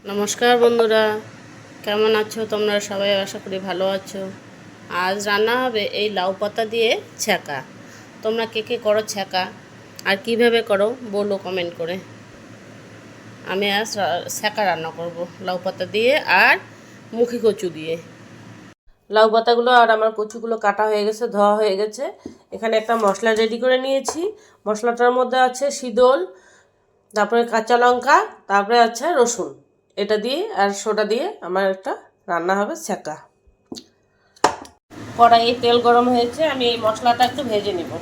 নমস্কার বন্ধুরা, কেমন আছো তোমরা? সবাই আশা করি ভালো আছো। আজ রান্না হবে এই লাউ পাতা দিয়ে ছ্যাঁকা। তোমরা কে কে করো ছ্যাঁকা আর কিভাবে করো বলো কমেন্ট করে। আমি আজ ছ্যাঁকা রান্না করব লাউ পাতা দিয়ে আর মুখি কচু দিয়ে। লাউ পাতাগুলো আর আমার কচুগুলো কাটা হয়ে গেছে, ধোয়া হয়ে গেছে। এখানে একটা মশলা রেডি করে নিয়েছি। মশলাটার মধ্যে আছে শিদল, তারপরে কাঁচা লঙ্কা, তারপরে আছে রসুন। এটা দিয়ে আর সোডা দিয়ে আমার একটা রান্না হবে ছ্যাঁকা। কড়াইয়ে তেল গরম হয়েছে, আমি এই মশলাটা একটু ভেজে নিব।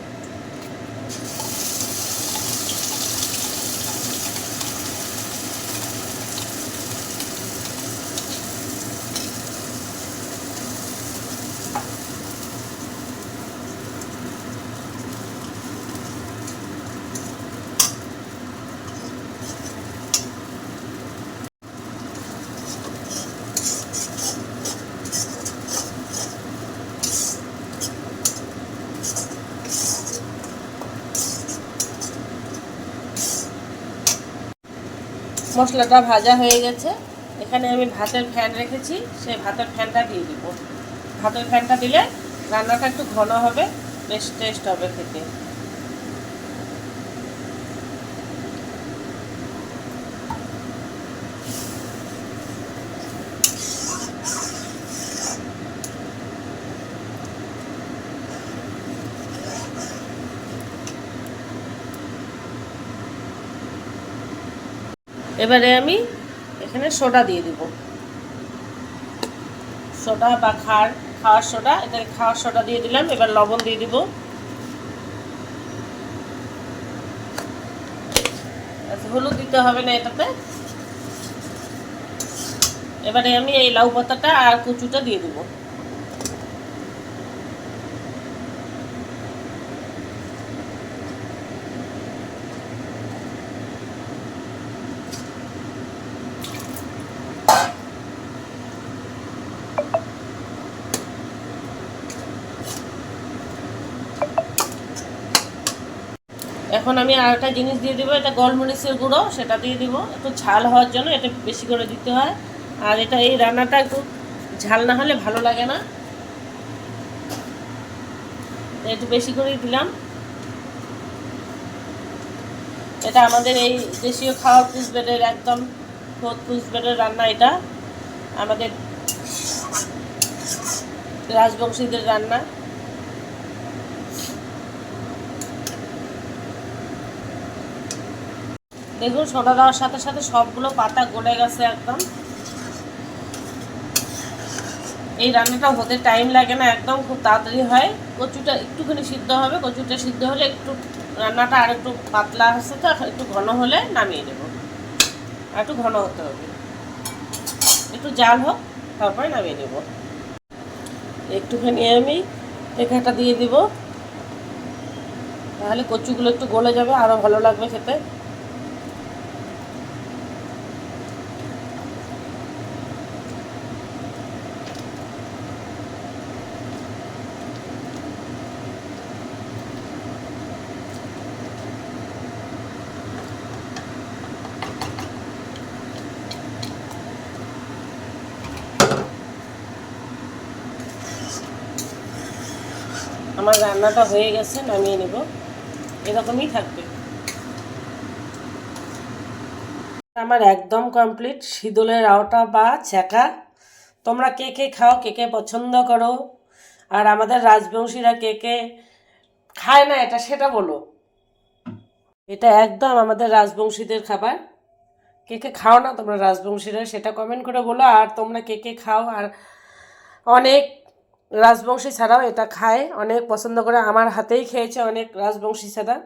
মশলাটা ভাজা হয়ে গেছে। এখানে আমি ভাতের ফ্যান রেখেছি, সেই ভাতের ফ্যানটা দিয়ে দিব। ভাতের ফ্যানটা দিলে রান্নাটা একটু ঘন হবে, বেশ টেস্ট হবে খেতে। এবারে আমি এখানে সোডা দিয়ে দিব। সোডা বা খাওয়ার সোডা, এটা খাওয়ার সোডা দিয়ে দিলাম। এবার লবণ দিয়ে দিব। হলুদ দিতে হবে না এটাতে। এবারে আমি এই লাউ পাতাটা আর কচুটা দিয়ে দিব। এখন আমি আর একটা জিনিস দিয়ে দিব, এটা গোলমরিচের গুঁড়ো, সেটা দিয়ে দিব একটু ঝাল হওয়ার জন্য। এটা বেশি করে দিতে হয়, আর এটা এই রান্নাটা একটু ঝাল না হলে ভালো লাগে না, একটু বেশি করেই দিলাম। এটা আমাদের এই দেশীয় খাওয়ার কুচবেড়ের একদম কুচবেড়ের রান্না। এটা আমাদের রাজবংশীদের রান্না। দেখুন, সোডা দেওয়ার সাথে সাথে সবগুলো পাতা গলে গেছে একদম। এই রান্নাটা হতে টাইম লাগে না, একদম খুব তাড়াতাড়ি হয়। কচুটা একটুখানি সিদ্ধ হবে, কচুটা সিদ্ধ হলে একটু রান্নাটা আর একটু পাতলা হচ্ছে, তো একটু ঘন হলে নামিয়ে নেব। আর একটু ঘন হতে হবে, একটু জাল হোক, তারপরে নামিয়ে নেব। একটুখানি আমি টেকাটা দিয়ে দিব, তাহলে কচুগুলো একটু গলে যাবে, আরও ভালো লাগবে খেতে। আমার রান্নাটা হয়ে গেছে, নামিয়ে নেব। এরকমই থাকবে। আমার একদম কমপ্লিট শিদলের আওটা বা ছ্যাঁকা। তোমরা কে কে খাও, কে কে পছন্দ করো, আর আমাদের রাজবংশীরা কে কে খায় না এটা সেটা বলো। এটা একদম আমাদের রাজবংশীদের খাবার। কে কে খাও না তোমরা রাজবংশীরা, সেটা কমেন্ট করে বলো। আর তোমরা কে কে খাও, আর অনেক রাজবংশী ছাড়াও এটা খায়, অনেক পছন্দ করে। আমার হাতেই খেয়েছে অনেক রাজবংশী ছাড়া।